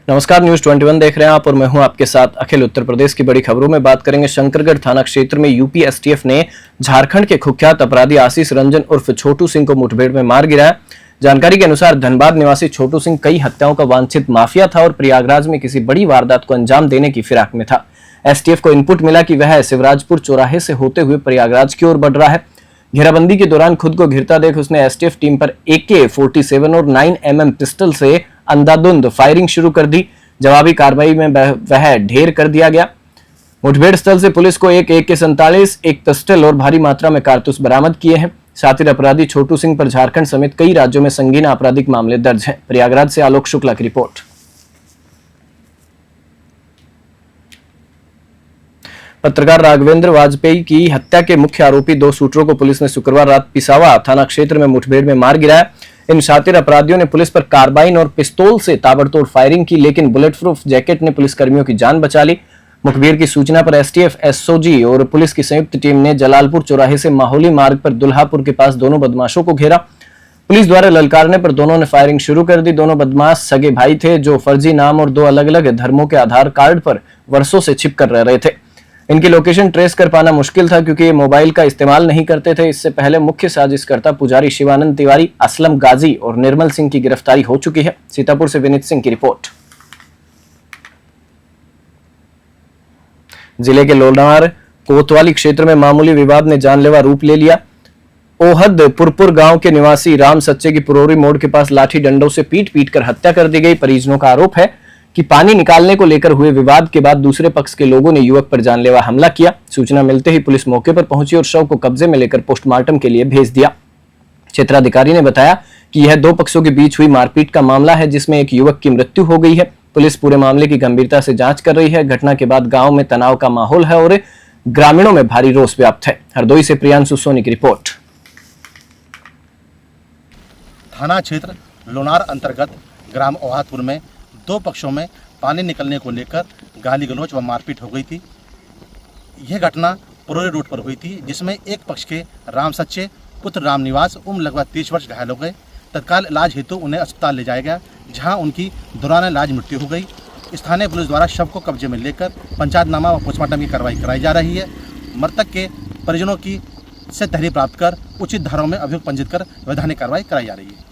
नमस्कार, न्यूज 21 देख रहे हैं आप और मैं हूं आपके साथ अखिल। उत्तर प्रदेश की बड़ी खबरों में बात करेंगे। शंकरगढ़ थाना क्षेत्र में यूपी एसटीएफ ने झारखंड के कुख्यात अपराधी आशीष रंजन उर्फ छोटू सिंह को मुठभेड़ में मार गिराया। जानकारी के अनुसार धनबाद निवासी छोटू सिंह कई हत्याओं का वांछित माफिया था और प्रयागराज में किसी बड़ी वारदात को अंजाम देने की फिराक में था। एसटीएफ को इनपुट मिला कि वह शिवराजपुर चौराहे से होते हुए प्रयागराज की ओर बढ़ रहा है। घेराबंदी के दौरान खुद को घिरता देख उसने एसटीएफ टीम पर AK-47 और 9mm पिस्टल से अंधाधुंध फायरिंग शुरू कर दी। जवाबी कार्रवाई में वह ढेर कर दिया गया। मुठभेड़ स्थल से पुलिस को एक AK-47, एक पिस्टल और भारी मात्रा में कारतूस बरामद किए हैं। शातिर अपराधी छोटू सिंह पर झारखंड समेत कई राज्यों में संगीन आपराधिक मामले दर्ज हैं। प्रयागराज से आलोक शुक्ला की रिपोर्ट। पत्रकार राघवेंद्र वाजपेयी की हत्या के मुख्य आरोपी दो शूटरों को पुलिस ने शुक्रवार रात पिसावा थाना क्षेत्र में मुठभेड़ में मार गिराया। इन शातिर अपराधियों ने पुलिस पर कार्बाइन और पिस्तौल से ताबड़तोड़ फायरिंग की, लेकिन बुलेट प्रूफ जैकेट ने पुलिसकर्मियों की जान बचा ली। मुखबिर की सूचना पर एसटीएफ, एसओजी और पुलिस की संयुक्त टीम ने जलालपुर चौराहे से माहौली मार्ग पर दुल्हापुर के पास दोनों बदमाशों को घेरा। पुलिस द्वारा ललकारने पर दोनों ने फायरिंग शुरू कर दी। दोनों बदमाश सगे भाई थे जो फर्जी नाम और दो अलग अलग धर्मों के आधार कार्ड पर वर्षों से छिपकर रह रहे थे। इनकी लोकेशन ट्रेस कर पाना मुश्किल था क्योंकि ये मोबाइल का इस्तेमाल नहीं करते थे। इससे पहले मुख्य साजिशकर्ता पुजारी शिवानंद तिवारी, असलम गाजी और निर्मल सिंह की गिरफ्तारी हो चुकी है। सीतापुर से विनीत सिंह की रिपोर्ट। जिले के लोनार कोतवाली क्षेत्र में मामूली विवाद ने जानलेवा रूप ले लिया। ओहद पुरपुर गांव के निवासी राम सच्चे की पुरोरी मोड़ के पास लाठी डंडों से पीट पीट कर हत्या कर दी गई। परिजनों का आरोप है कि पानी निकालने को लेकर हुए विवाद के बाद दूसरे पक्ष के लोगों ने युवक पर जानलेवा हमला किया। सूचना मिलते ही पुलिस मौके पर पहुंची और शव को कब्जे में लेकर पोस्टमार्टम के लिए भेज दिया। क्षेत्राधिकारी ने बताया कि यह दो पक्षों के बीच हुई मारपीट का मामला है जिसमें एक युवक की मृत्यु हो गई है। पुलिस पूरे मामले की गंभीरता से जांच कर रही है। घटना के बाद गांव में तनाव का माहौल है और ग्रामीणों में भारी रोष व्याप्त है। हरदोई से प्रियांशु सोनी की रिपोर्ट। थाना क्षेत्र लोनार अंतर्गत ग्राम ओहादपुर में दो पक्षों में पानी निकलने को लेकर गाली गलौज व मारपीट हो गई थी। यह घटना पुरोरी रोड पर हुई थी जिसमें एक पक्ष के राम सच्चे पुत्र राम निवास उम्र लगभग 30 वर्ष घायल हो गए। तत्काल इलाज हेतु उन्हें अस्पताल ले जाया गया जहां उनकी दौरान इलाज मृत्यु हो गई। स्थानीय पुलिस द्वारा शव को कब्जे में लेकर पंचायतनामा व पोस्टमार्टम की कार्रवाई कराई जा रही है। मृतक के परिजनों की से तहरीर प्राप्त कर उचित धाराओं में अभियोग पंजीकृत कर वैधानिक कार्रवाई कराई जा रही है।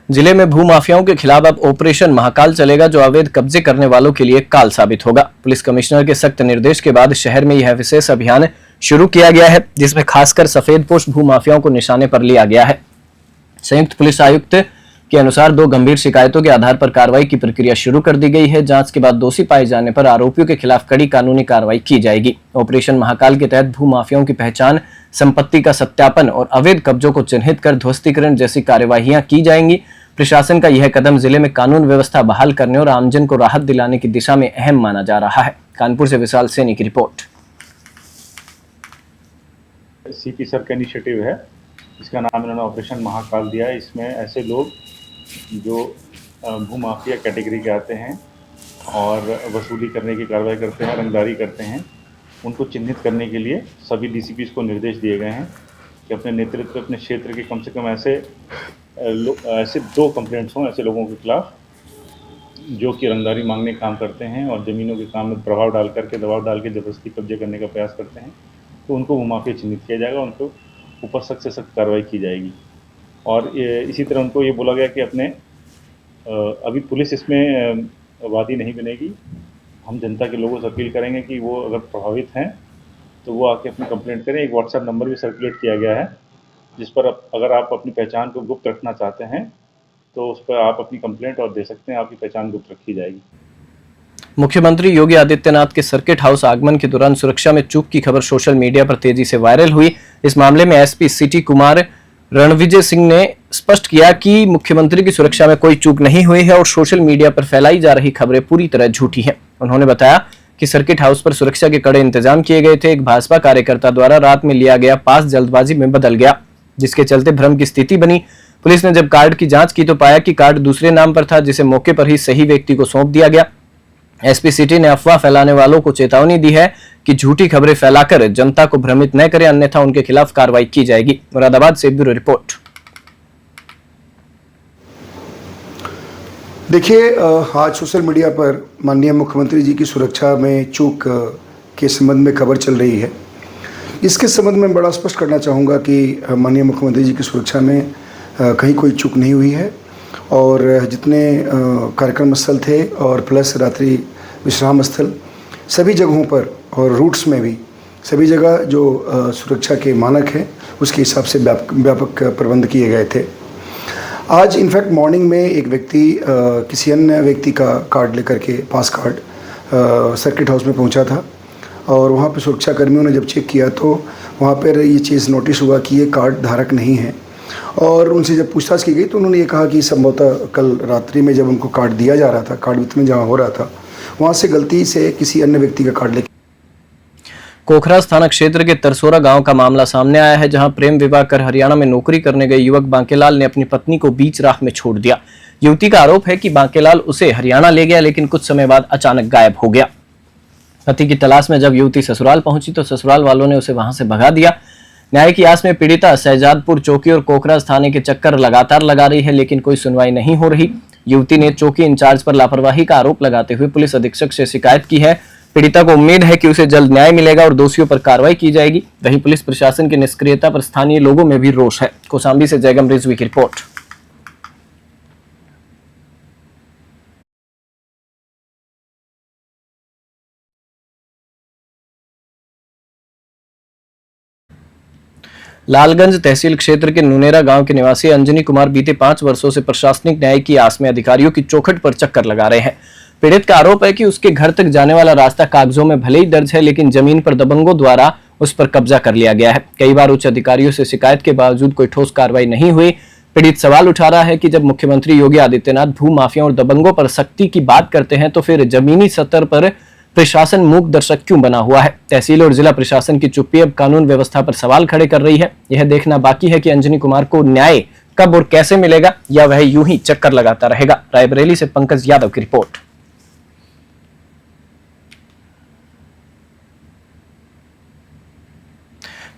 जिले में भूमाफियाओं के खिलाफ अब ऑपरेशन महाकाल चलेगा जो अवैध कब्जे करने वालों के लिए काल साबित होगा। पुलिस कमिश्नर के सख्त निर्देश के बाद शहर में यह विशेष अभियान शुरू किया गया है जिसमें खासकर सफेद पोस्ट भूमाफियाओं को निशाने पर लिया गया है। संयुक्त पुलिस आयुक्त के अनुसार दो गंभीर शिकायतों के आधार पर कार्रवाई की प्रक्रिया शुरू कर दी गई है। जांच के बाद दोषी पाए जाने पर आरोपियों के खिलाफ कड़ी कानूनी कार्रवाई की जाएगी। ऑपरेशन महाकाल के तहत भूमाफियाओं की पहचान, संपत्ति का सत्यापन और अवैध कब्जों को चिन्हित कर ध्वस्तीकरण जैसी कार्यवाहियां की जाएंगी। प्रशासन का यह कदम जिले में कानून व्यवस्था बहाल करने और आमजन को राहत दिलाने की दिशा में अहम माना जा रहा है। कानपुर से विशाल सैनी की रिपोर्ट। सीपी सर का इनिशिएटिव है, इसका नाम इन्होंने ऑपरेशन महाकाल दिया है। इसमें ऐसे लोग जो भूमाफिया कैटेगरी के आते हैं और वसूली करने की कार्रवाई करते हैं, रंगदारी करते हैं, उनको चिन्हित करने के लिए सभी DCPs को निर्देश दिए गए हैं कि अपने नेतृत्व अपने क्षेत्र के कम से कम ऐसे 2 कंप्लेंट्स हों ऐसे लोगों के खिलाफ जो कि रंगदारी मांगने का काम करते हैं और ज़मीनों के काम में प्रभाव डाल करके दबाव डाल के ज़बरदस्ती कब्जे करने का प्रयास करते हैं, तो उनको भूमाफिया चिन्हित किया जाएगा, उनको ऊपर सख्त से सख्त कार्रवाई की जाएगी। और इसी तरह उनको ये बोला गया कि अपने अभी पुलिस इसमें वादी नहीं बनेगी। हम जनता के लोगों से अपील करेंगे कि वो अगर प्रभावित हैं तो वो आके अपनी कंप्लेंट करें। एक व्हाट्सएप नंबर भी सर्कुलेट किया गया है जिस पर अगर आप अपनी पहचान को गुप्त रखना चाहते हैं तो उस पर आप अपनी कंप्लेंट और दे सकते हैं, आपकी पहचान गुप्त रखी जाएगी। मुख्यमंत्री योगी आदित्यनाथ के सर्किट हाउस आगमन के दौरान सुरक्षा में चूक की खबर सोशल मीडिया पर तेजी से वायरल हुई। इस मामले में एसपी सिटी कुमार रणविजय सिंह ने स्पष्ट किया कि मुख्यमंत्री की सुरक्षा में कोई चूक नहीं हुई है और सोशल मीडिया पर फैलाई जा रही खबरें पूरी तरह झूठी हैं। उन्होंने बताया कि सर्किट हाउस पर सुरक्षा के कड़े इंतजाम किए गए थे। एक भाजपा कार्यकर्ता द्वारा रात में लिया गया पास जल्दबाजी में बदल गया जिसके चलते भ्रम की स्थिति बनी। पुलिस ने जब कार्ड की जांच की तो पाया कि कार्ड दूसरे नाम पर था जिसे मौके पर ही सही व्यक्ति को सौंप दिया गया। एसपी सिटी ने अफवाह फैलाने वालों को चेतावनी दी है कि झूठी खबरें फैलाकर जनता को भ्रमित न करें, अन्यथा उनके खिलाफ कार्रवाई की जाएगी। मुरादाबाद से ब्यूरो रिपोर्ट। देखिए, आज सोशल मीडिया पर माननीय मुख्यमंत्री जी की सुरक्षा में चूक के संबंध में खबर चल रही है। इसके संबंध में बड़ा स्पष्ट करना चाहूँगा कि माननीय मुख्यमंत्री जी की सुरक्षा में कहीं कोई चूक नहीं हुई है और जितने कार्यक्रम स्थल थे और प्लस रात्रि विश्राम स्थल सभी जगहों पर और रूट्स में भी सभी जगह जो सुरक्षा के मानक हैं उसके हिसाब से व्यापक प्रबंध किए गए थे। आज इनफैक्ट मॉर्निंग में एक व्यक्ति किसी अन्य व्यक्ति का कार्ड लेकर के पास कार्ड सर्किट हाउस में पहुंचा था और वहां पर सुरक्षा कर्मियों ने जब चेक किया तो वहां पर ये चीज़ नोटिस हुआ कि ये कार्ड धारक नहीं है और उनसे जब पूछताछ की गई तो उन्होंने ये कहा कि संभवतः कल रात्रि में जब उनको कार्ड दिया जा रहा था, कार्ड वितरण जहाँ हो रहा था, वहाँ से गलती से किसी अन्य व्यक्ति का कार्ड लेकर। कोखराज थाना क्षेत्र के तरसोरा गांव का मामला सामने आया है, जहां प्रेम विवाह कर हरियाणा में नौकरी करने गए युवक बांकेलाल ने अपनी पत्नी को बीच राह में छोड़ दिया। युवती का आरोप है कि बांकेलाल उसे हरियाणा ले गया, लेकिन कुछ समय बाद अचानक गायब हो गया। पति की तलाश में जब युवती ससुराल पहुंची तो ससुराल वालों ने उसे वहां से भगा दिया। न्याय की आस में पीड़िता शहजादपुर चौकी और कोखराज थाने के चक्कर लगातार लगा रही है, लेकिन कोई सुनवाई नहीं हो रही। युवती ने चौकी इंचार्ज पर लापरवाही का आरोप लगाते हुए पुलिस अधीक्षक से शिकायत की है। पीड़िता को उम्मीद है कि उसे जल्द न्याय मिलेगा और दोषियों पर कार्रवाई की जाएगी। वहीं पुलिस प्रशासन की निष्क्रियता पर स्थानीय लोगों में भी रोष है। कौशाम्बी से जयगम रिजवी की रिपोर्ट। लालगंज तहसील क्षेत्र के नुनेरा गांव के निवासी अंजनी कुमार बीते 5 वर्षों से प्रशासनिक न्याय की आस में अधिकारियों की चौखट पर चक्कर लगा रहे हैं। पीड़ित का आरोप है कि उसके घर तक जाने वाला रास्ता कागजों में भले ही दर्ज है, लेकिन जमीन पर दबंगों द्वारा उस पर कब्जा कर लिया गया है। कई बार उच्च अधिकारियों से शिकायत के बावजूद कोई ठोस कार्रवाई नहीं हुई। पीड़ित सवाल उठा रहा है कि जब मुख्यमंत्री योगी आदित्यनाथ भू माफियाओं और दबंगों पर सख्ती की बात करते हैं तो फिर जमीनी स्तर पर प्रशासन मूक दर्शक क्यों बना हुआ है। तहसील और जिला प्रशासन की चुप्पी अब कानून व्यवस्था पर सवाल खड़े कर रही है। यह देखना बाकी है कि अंजनी कुमार को न्याय कब और कैसे मिलेगा, या वह यूं ही चक्कर लगाता रहेगा। रायबरेली से पंकज यादव की रिपोर्ट।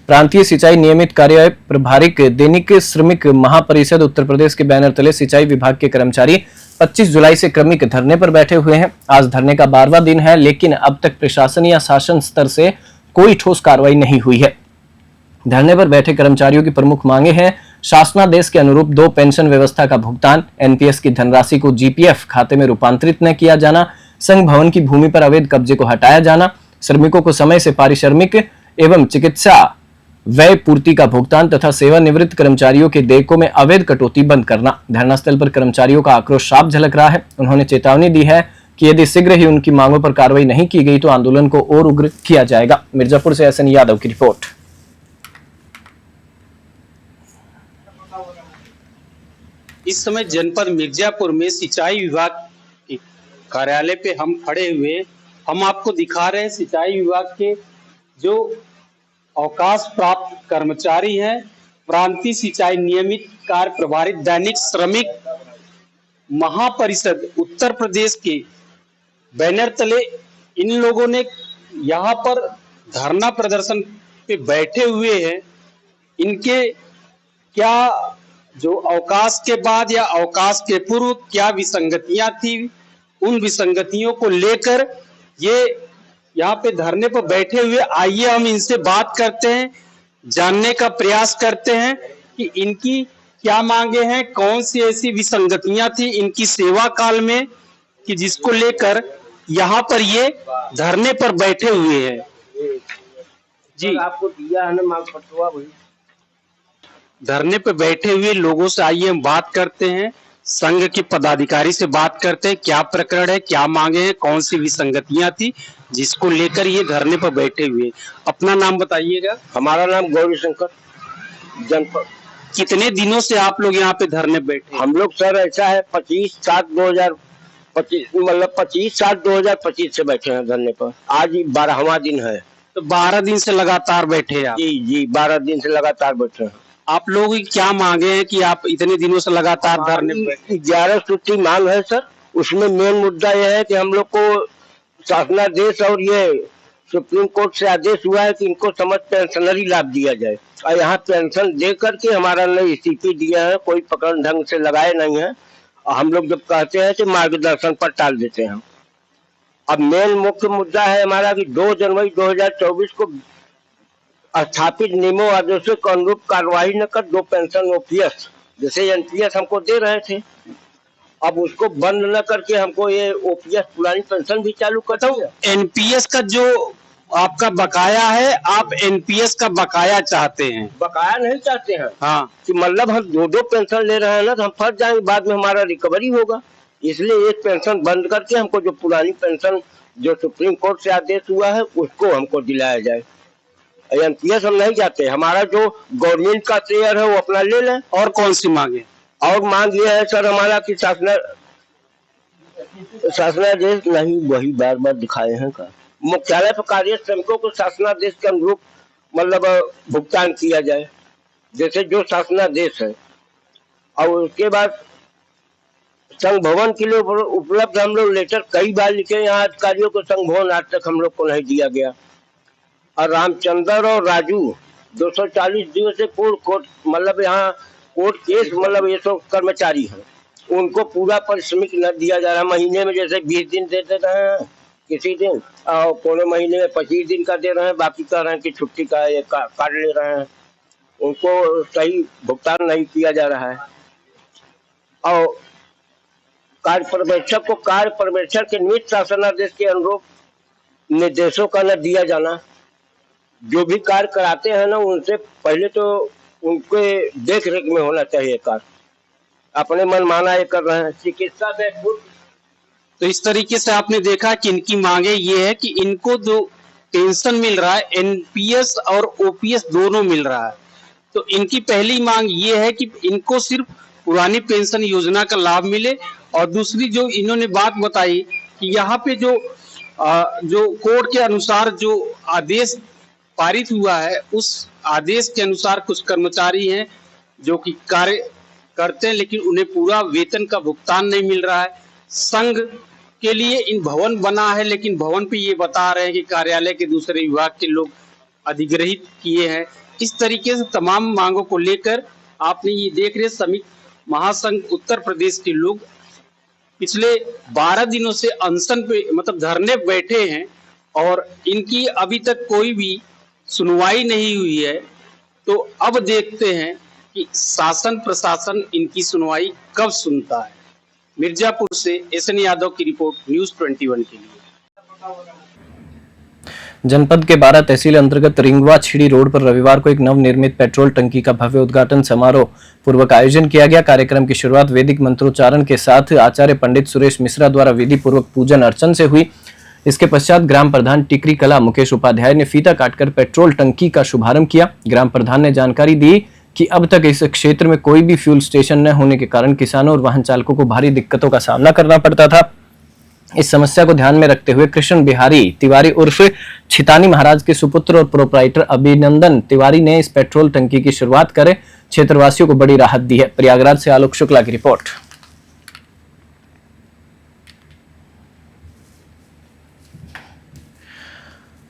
प्रांतीय सिंचाई नियमित कार्य प्रभारी दैनिक श्रमिक महापरिषद उत्तर प्रदेश के बैनर तले सिंचाई विभाग के कर्मचारी 25 जुलाई से क्रमिक धरने पर बैठे हुए हैं। आज धरने का 12वां दिन है, लेकिन अब तक प्रशासन या शासन स्तर से कोई ठोस कार्रवाई नहीं हुई है। धरने पर बैठे कर्मचारियों की प्रमुख मांगे हैं शासनादेश के अनुरूप 2 पेंशन व्यवस्था का भुगतान, एनपीएस की धनराशि को जीपीएफ खाते में रूपांतरित न किया जाना, संघ भवन की भूमि पर अवैध कब्जे को हटाया जाना, श्रमिकों को समय से पारिश्रमिक एवं चिकित्सा व्यय पूर्ति का भुगतान तथा सेवानिवृत्त कर्मचारियों के देयकों में अवैध कटौती बंद करना। धरना स्थल पर कर्मचारियों का आक्रोश साफ झलक रहा है। उन्होंने चेतावनी दी है कि यदि शीघ्र ही उनकी मांगों पर कार्रवाई नहीं की गई तो आंदोलन को और उग्र किया जाएगा। मिर्जापुर से एसएन यादव की रिपोर्ट। इस समय जनपद मिर्जापुर में सिंचाई विभाग के कार्यालय पे हम खड़े हुए, हम आपको दिखा रहे हैं सिंचाई विभाग के जो अवकाश प्राप्त कर्मचारी हैं, प्रांतीय सिंचाई नियमित कार्य प्रभारी दैनिक श्रमिक महापरिषद उत्तर प्रदेश के बैनर तले इन लोगों ने यहाँ पर धरना प्रदर्शन पे बैठे हुए हैं। इनके क्या जो अवकाश के बाद या अवकाश के पूर्व क्या विसंगतियां थी, उन विसंगतियों को लेकर ये यहाँ पे धरने पर बैठे हुए। आइए हम इनसे बात करते हैं, जानने का प्रयास करते हैं कि इनकी क्या मांगे हैं, कौन सी ऐसी विसंगतियां थी इनकी सेवा काल में कि जिसको लेकर यहाँ पर ये धरने पर बैठे हुए हैं। जी आपको दिया है ना मांग पत्र, वही धरने पर बैठे हुए लोगों से आइए हम बात करते हैं, संघ के पदाधिकारी से बात करते हैं, क्या प्रकरण है, क्या मांगे हैं, कौन सी विसंगतियां थी जिसको लेकर ये धरने पर बैठे हुए। अपना नाम बताइएगा। हमारा नाम गौरी शंकर, जनपद। कितने दिनों से आप लोग यहाँ पे धरने बैठे? हम लोग सर ऐसा है 25/7/2025 मतलब 25/7/2025 से बैठे हैं धरने पर। आज 12वां दिन है। तो 12 दिन से लगातार बैठे आप? जी 12 दिन से लगातार बैठे हैं। आप लोग क्या मांगे हैं कि आप इतने दिनों से लगातार धरने पर बैठे? 11 सूत्री मांग है सर। उसमें मेन मुद्दा यह है कि हम लोग को शासनादेश और ये सुप्रीम कोर्ट से आदेश हुआ है कि इनको समझ पेंशनरी लाभ दिया जाए, और यहाँ पेंशन दे करके हमारा नई स्थिति दिया है, कोई पकड़ ढंग से लगाए नहीं है। और हम लोग जब कहते हैं तो मार्गदर्शन पर टाल देते हैं। अब मेन मुख्य मुद्दा है हमारा कि 2 जनवरी 2024 को स्थापित नियमों आदेशों के अनुरूप कार्रवाई न कर 2 पेंशन ओपीएस जैसे एनपीएस हमको दे रहे थे, अब उसको बंद न करके हमको ये ओपीएस पुरानी पेंशन भी चालू करता हूँ। एनपीएस का जो आपका बकाया है, आप एनपीएस का बकाया चाहते हैं? बकाया नहीं चाहते हैं। हाँ, कि मतलब हम 2 पेंशन ले रहे हैं ना, तो हम फंस जाएंगे, बाद में हमारा रिकवरी होगा। इसलिए एक पेंशन बंद करके हमको जो पुरानी पेंशन जो सुप्रीम कोर्ट से आदेश हुआ है उसको हमको दिलाया जाए। एनपीएस हम नहीं चाहते, हमारा जो गवर्नमेंट का शेयर है वो अपना ले लें। और कौन सी मांगे? और मांग ये है सर हमारा कि शासनादेश नहीं, वही बार बार दिखाए हैं का मुख्यालय पर कार्य श्रमिकों को शासनादेश के अनुरूप मतलब भुगतान किया जाए, जैसे जो शासनादेश है। और उसके बाद संघ भवन के लिए उपलब्ध हम लोग लेटर कई बार लिखे, यहाँ अधिकारियों को संघ भवन आज तक हम लोग को नहीं दिया गया। और रामचंद्र और राजू 240 दिवसीय पूर्ण कोर्ट मतलब यहाँ कोर्ट केस मतलब ये सब कर्मचारी हैं, उनको पूरा पारिश्रमिक न दिया जा रहा। महीने में जैसे 20 दिन देते रहे हैं किसी दिन, और पूरे महीने में 25 दिन का दे रहे हैं, बाकी कह रहे हैं कि छुट्टी का ये काट ले रहे हैं, उनको सही भुगतान नहीं किया जा रहा है। और कार्य पर्यवेक्षक को कार्य पर्यवेक्षक के नियत शासनादेश के अनुरूप निर्देशों का न दिया जाना। जो भी कार्य कराते हैं ना, उनसे पहले तो उनके देख रेख में होना चाहिए कार्य, अपने मन माना ये कर रहे हैं। चिकित्सा बैठक तो इस तरीके से आपने देखा कि इनकी मांगे ये है कि इनको जो पेंशन मिल रहा है, एनपीएस और ओपीएस दोनों मिल रहा है, तो इनकी पहली मांग ये है कि इनको सिर्फ पुरानी पेंशन योजना का लाभ मिले। और दूसरी जो इन्होंने बात बताई कि यहाँ पे जो कोर्ट के अनुसार जो आदेश पारित हुआ है, उस आदेश के अनुसार कुछ कर्मचारी हैं जो कि कार्य करते हैं लेकिन उन्हें पूरा वेतन का भुगतान नहीं मिल रहा है। संघ के लिए इन भवन बना है, लेकिन भवन पे ये बता रहे हैं कि कार्यालय के दूसरे विभाग के लोग अधिग्रहित किए हैं। इस तरीके से तमाम मांगों को लेकर आपने ये देख रहे श्रमिक महासंघ उत्तर प्रदेश के लोग पिछले 12 दिनों से अनशन पे मतलब धरने बैठे हैं और इनकी अभी तक कोई भी सुनवाई नहीं हुई है। तो अब देखते हैं कि शासन प्रशासन इनकी सुनवाई कब सुनता है। मिर्जापुर से एसएन यादव की रिपोर्ट, न्यूज़ 21 के लिए। जनपद के 12 तहसील अंतर्गत रिंगवा छिड़ी रोड पर रविवार को एक नवनिर्मित पेट्रोल टंकी का भव्य उद्घाटन समारोह पूर्वक आयोजन किया गया। कार्यक्रम की शुरुआत वैदिक मंत्रोच्चारण के साथ आचार्य पंडित सुरेश मिश्रा द्वारा विधि पूर्वक पूजन अर्चन से हुई। इसके पश्चात ग्राम प्रधान टिकरी कला मुकेश उपाध्याय ने फीता काटकर पेट्रोल टंकी का शुभारंभ किया। ग्राम प्रधान ने जानकारी दी कि अब तक इस क्षेत्र में कोई भी फ्यूल स्टेशन न होने के कारण किसानों और वाहन चालकों को भारी दिक्कतों का सामना करना पड़ता था। इस समस्या को ध्यान में रखते हुए कृष्ण बिहारी तिवारी उर्फ छितानी महाराज के सुपुत्र और प्रोपराइटर अभिनंदन तिवारी ने इस पेट्रोल टंकी की शुरुआत कर क्षेत्रवासियों को बड़ी राहत दी है। प्रयागराज से आलोक शुक्ला की रिपोर्ट।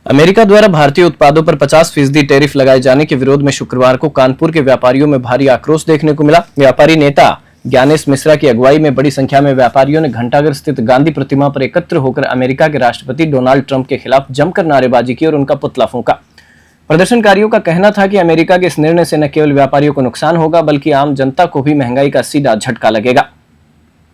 अमेरिका द्वारा भारतीय उत्पादों पर 50% टैरिफ लगाए जाने के विरोध में शुक्रवार को कानपुर के व्यापारियों में भारी आक्रोश देखने को मिला। व्यापारी नेता ज्ञानेश मिश्रा की अगुवाई में बड़ी संख्या में व्यापारियों ने घंटाघर स्थित गांधी प्रतिमा पर एकत्र होकर अमेरिका के राष्ट्रपति डोनाल्ड ट्रंप के खिलाफ जमकर नारेबाजी की और उनका पुतला फूंका। प्रदर्शनकारियों का कहना था कि अमेरिका के इस निर्णय से न केवल व्यापारियों को नुकसान होगा बल्कि आम जनता को भी महंगाई का सीधा झटका लगेगा।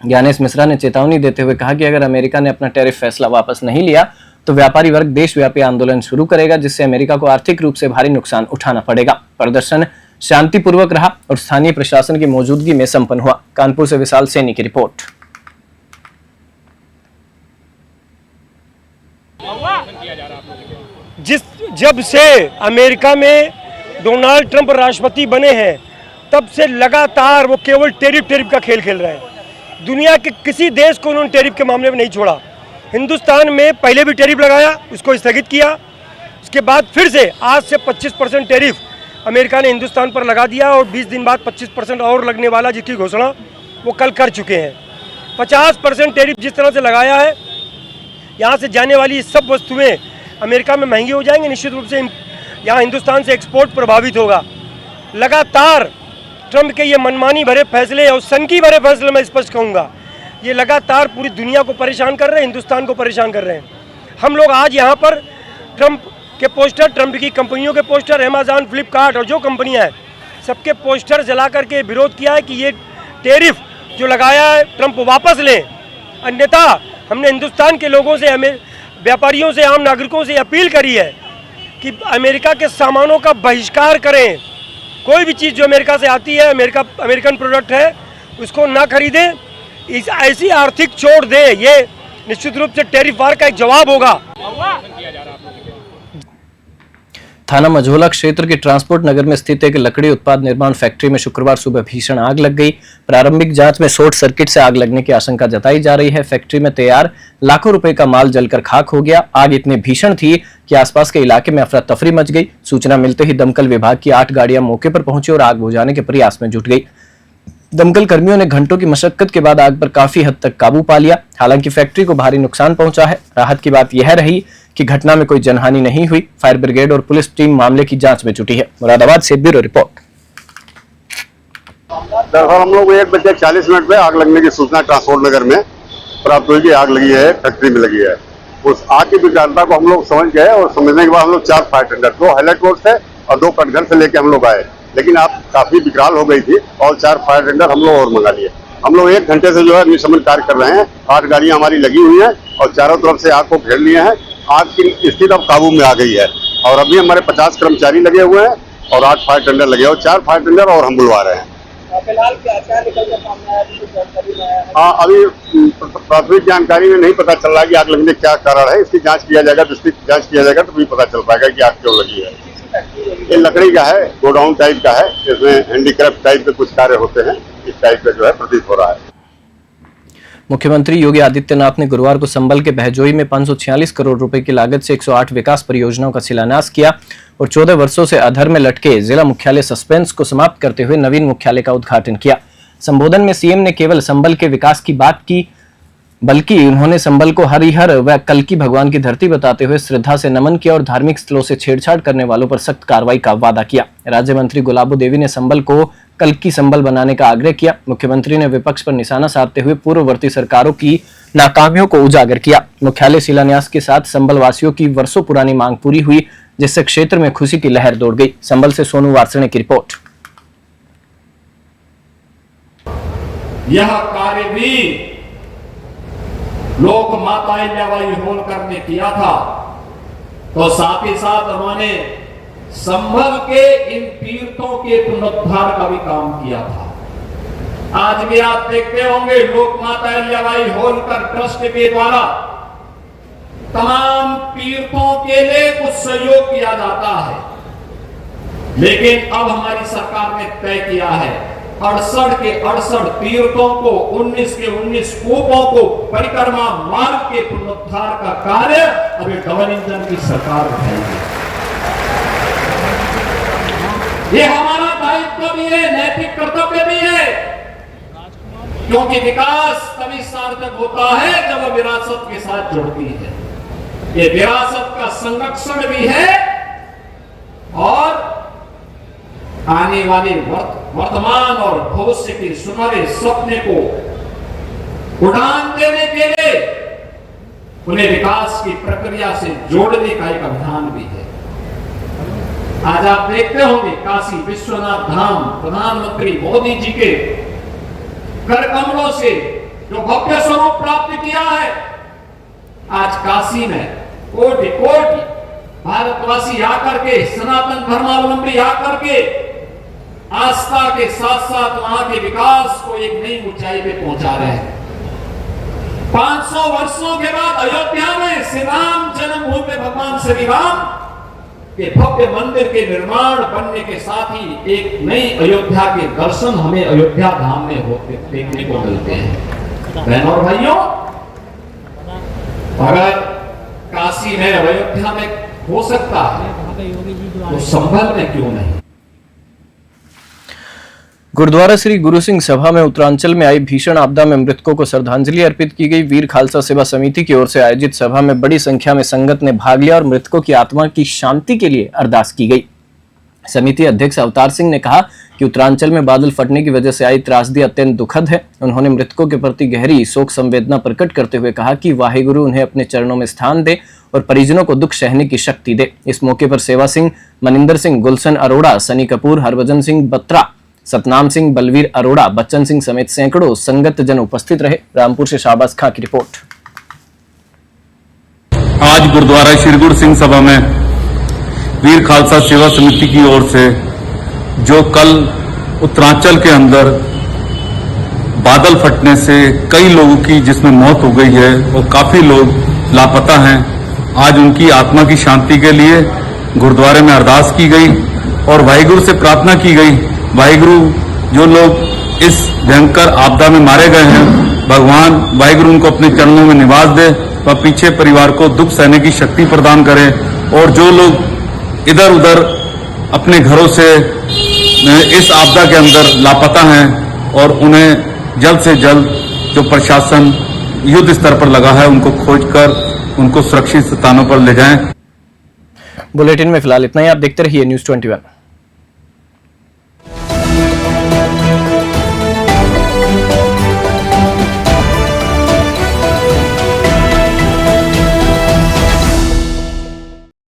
ज्ञानेश मिश्रा ने चेतावनी देते हुए कहा कि अगर अमेरिका ने अपना टैरिफ फैसला वापस नहीं लिया तो व्यापारी वर्ग देशव्यापी आंदोलन शुरू करेगा, जिससे अमेरिका को आर्थिक रूप से भारी नुकसान उठाना पड़ेगा। प्रदर्शन शांतिपूर्वक रहा और स्थानीय प्रशासन की मौजूदगी में संपन्न हुआ। कानपुर से विशाल सैनी की रिपोर्ट। जब से अमेरिका में डोनाल्ड ट्रंप राष्ट्रपति बने हैं तब से लगातार वो केवल टैरिफ का खेल खेल रहे हैं। दुनिया के किसी देश को उन्होंने टैरिफ के मामले में नहीं छोड़ा। हिंदुस्तान में पहले भी टैरिफ लगाया, उसको स्थगित किया, उसके बाद फिर से आज से 25% टैरिफ अमेरिका ने हिंदुस्तान पर लगा दिया और 20 दिन बाद 25% और लगने वाला, जिसकी घोषणा वो कल कर चुके हैं। 50% टैरिफ जिस तरह से लगाया है, यहाँ से जाने वाली सब वस्तुएं अमेरिका में महंगी हो जाएंगी। निश्चित रूप से यहाँ हिंदुस्तान से एक्सपोर्ट प्रभावित होगा। लगातार ट्रंप के ये मनमानी भरे फैसले और सनकी भरे फैसले मैं स्पष्ट कहूँगा, ये लगातार पूरी दुनिया को परेशान कर रहे हैं, हिंदुस्तान को परेशान कर रहे हैं। हम लोग आज यहाँ पर ट्रंप के पोस्टर, ट्रंप की कंपनियों के पोस्टर, अमेज़न, फ्लिपकार्ट और जो कंपनियाँ हैं सबके पोस्टर जला करके विरोध किया है कि ये टैरिफ जो लगाया है ट्रंप वापस लें। अन्यथा हमने हिंदुस्तान के लोगों से, व्यापारियों से, आम नागरिकों से अपील करी है कि अमेरिका के सामानों का बहिष्कार करें। कोई भी चीज़ जो अमेरिका से आती है, अमेरिकन प्रोडक्ट है, उसको ना खरीदें। इस ऐसी आर्थिक चोट दे, ये निश्चित रूप से टैरिफ वार का एक जवाब होगा। थाना मझोला क्षेत्र के ट्रांसपोर्ट नगर में स्थित एक लकड़ी उत्पाद निर्माण फैक्ट्री में शुक्रवार सुबह भीषण आग लग गई। प्रारंभिक जांच में शॉर्ट सर्किट से आग लगने की आशंका जताई जा रही है। फैक्ट्री में तैयार लाखों रुपए का माल जलकर खाक हो गया। आग इतनी भीषण थी कि आसपास के इलाके में अफरा तफरी मच गई। सूचना मिलते ही दमकल विभाग की 8 गाड़ियां मौके पर पहुंची और आग बुझाने के प्रयास में जुट गई। दमकल कर्मियों ने घंटों की मशक्कत के बाद आग पर काफी हद तक काबू पा लिया। हालांकि फैक्ट्री को भारी नुकसान पहुंचा है। राहत की बात यह रही कि घटना में कोई जनहानि नहीं हुई। फायर ब्रिगेड और पुलिस टीम मामले की जांच में जुटी है। मुरादाबाद से ब्यूरो रिपोर्ट। दरअसल हम लोग 1:40 पे आग लगने की सूचना ट्रांसपोर्ट नगर में प्राप्त हुई कि आग लगी है, फैक्ट्री में लगी है। उस आग की विकरालता को हम लोग समझ गए और समझने के बाद हम लोग 4 फायर टेंडर, 2 हाईलाइट रोड से और 2 कटघर से लेके हम लोग आए, लेकिन आग काफी विकराल हो गई थी और 4 फायर टेंडर हम लोग और मंगा लिए। हम लोग 1 घंटे से जो है अग्निशमन कार्य कर रहे हैं। 8 गाड़ियां हमारी लगी हुई हैं और चारों तरफ से आग को घेर लिए हैं। आग की स्थिति अब काबू में आ गई है और अभी हमारे 50 कर्मचारी लगे हुए हैं और 8 फायर टेंडर लगे और 4 फायर टेंडर और हम बुलवा रहे हैं। फिलहाल क्या निकल के सामने आया, कुछ जानकारी में आया? हाँ, अभी प्राथमिक जानकारी में नहीं पता चल रहा है कि आग लगने का क्या कारण है। इसकी जांच किया जाएगा, विस्तृत जांच किया जाएगा तो भी पता चल पाएगा कि आग क्यों लगी है। ये लकड़ी का है, गोडाउन टाइप का है, इसमें हैंडीक्राफ्ट टाइप के कुछ कार्य होते हैं, इस टाइप का जो है प्रतीत हो रहा है। मुख्यमंत्री योगी आदित्यनाथ ने गुरुवार को संभल के बहजोई में 546 करोड़ रुपए की लागत से 108 विकास परियोजनाओं का शिलान्यास किया और 14 वर्षों से अधर में लटके जिला मुख्यालय सस्पेंस को समाप्त करते हुए नवीन मुख्यालय का उद्घाटन किया। संबोधन में सीएम ने केवल संभल के विकास की बात की, बल्कि उन्होंने संभल को हरिहर व कल्की भगवान की धरती बताते हुए श्रद्धा से नमन किया और धार्मिक स्थलों से छेड़छाड़ करने वालों पर सख्त कार्रवाई का वादा किया। राज्य मंत्री गुलाबो देवी ने संभल को कल्की संभल बनाने का आग्रह किया। मुख्यमंत्री ने विपक्ष पर निशाना साधते हुए पूर्ववर्ती सरकारों की नाकामियों को उजागर किया। मुख्यालय शिलान्यास के साथ संभल वासियों की वर्षों पुरानी मांग पूरी हुई, जिससे क्षेत्र में खुशी की लहर दौड़ गई। संभल से सोनू वार्षणे की रिपोर्ट। यह कार्य भी लोक माता अहिल्याबाई होलकर ने किया था, तो साथ ही साथ उन्होंने संभल के इन तीर्थों के पुनरुद्धार का भी काम किया था। आज भी आप देखते होंगे लोक माता अहिल्याबाई होलकर ट्रस्ट के द्वारा तमाम तीर्थों के लिए कुछ सहयोग किया जाता है, लेकिन अब हमारी सरकार ने तय किया है 68 के 68 तीर्थों को, 19 के 19 कूपों को, परिक्रमा मार्ग के पुनरुद्धार का कार्य अभी डबल इंजन की सरकार उठाएगी। ये हमारा दायित्व भी है, नैतिक कर्तव्य भी है, क्योंकि विकास तभी सार्थक होता है जब विरासत के साथ जुड़ती है। ये विरासत का संरक्षण भी है और आने वाले वर्तमान और भविष्य के सुनहरे सपने को उड़ान देने के लिए उन्हें विकास की प्रक्रिया से जोड़ने का एक अभियान भी है। आज आप देखते होंगे काशी विश्वनाथ धाम प्रधानमंत्री मोदी जी के कर कमलों से जो भव्य स्वरूप प्राप्त किया है, आज काशी में कोटि कोटि भारतवासी आकर के, सनातन धर्मावलंबी आकर के आस्था के साथ साथ वहां के विकास को एक नई ऊंचाई पे पहुंचा रहे हैं। 500 वर्षों के बाद अयोध्या में श्री राम जन्मभूमि पे भगवान श्री राम के भव्य मंदिर के निर्माण बनने के साथ ही एक नई अयोध्या के दर्शन हमें अयोध्या धाम में होते देखने को मिलते हैं। बहनों और भाइयों, अगर काशी में अयोध्या में हो सकता है तो संभल में क्यों नहीं। गुरुद्वारा श्री गुरु सिंह सभा में उत्तरांचल में आई भीषण आपदा में मृतकों को श्रद्धांजलि अर्पित की गई। वीर खालसा सेवा समिति की ओर से आयोजित सभा में बड़ी संख्या में संगत ने भाग लिया और मृतकों की आत्मा की शांति के लिए अरदास की गई। समिति अध्यक्ष अवतार सिंह ने कहा कि उत्तरांचल में बादल फटने की वजह से आई त्रासदी अत्यंत दुखद है। उन्होंने मृतकों के प्रति गहरी शोक संवेदना प्रकट करते हुए कहा कि वाहिगुरु उन्हें अपने चरणों में स्थान दे और परिजनों को दुख सहने की शक्ति दे। इस मौके पर सेवा सिंह, मनिंदर सिंह, गुलशन अरोड़ा, सनी कपूर, हरभजन सिंह बत्रा, सतनाम सिंह, बलवीर अरोड़ा, बच्चन सिंह समेत सैकड़ों संगत जन उपस्थित रहे। रामपुर से शाहबाज खां की रिपोर्ट। आज गुरुद्वारा श्री गुरु सिंह सभा में वीर खालसा सेवा समिति की ओर से जो कल उत्तरांचल के अंदर बादल फटने से कई लोगों की जिसमें मौत हो गई है और काफी लोग लापता हैं, आज उनकी आत्मा की शांति के लिए गुरुद्वारे में अरदास की गई और वाहिगुरु से प्रार्थना की गई, वाहिगुरु जो लोग इस भयंकर आपदा में मारे गए हैं, भगवान वाहिगुरु उनको अपने चरणों में निवास दे व पीछे परिवार को दुख सहने की शक्ति प्रदान करे। और जो लोग इधर उधर अपने घरों से इस आपदा के अंदर लापता हैं और उन्हें जल्द से जल्द जो प्रशासन युद्ध स्तर पर लगा है उनको खोजकर उनको सुरक्षित स्थानों पर ले जाएं। बुलेटिन में फिलहाल इतना ही। आप देखते रहिए न्यूज़ 21।